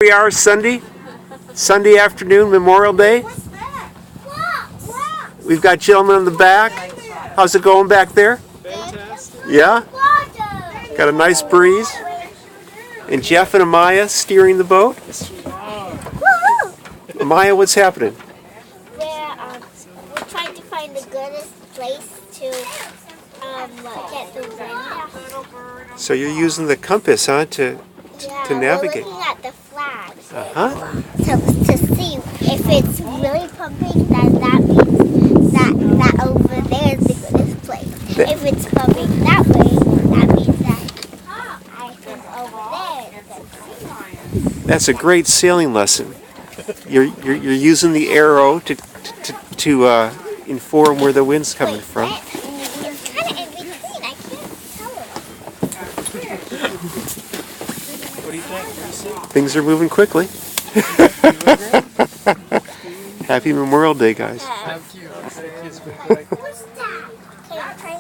We are Sunday afternoon, Memorial Day. We've got gentlemen in the back. How's it going back there? Fantastic. Yeah? Got a nice breeze. And Jeff and Amaya steering the boat. Amaya, what's happening? We're trying to find the goodest place to get the wind. So you're using the compass, huh, to navigate? We're looking at the flags Uh-huh. to see if it's really pumping. That means that over there is the goodest place. If it's pumping that way, that means that I think over there is the good place. That's a great sailing lesson. You're using the arrow to inform where the wind's coming from. It's kind of in between. I can't tell it. What do you think? Things are moving quickly. Happy Memorial Day, guys. Thank you. What's that? Okay, try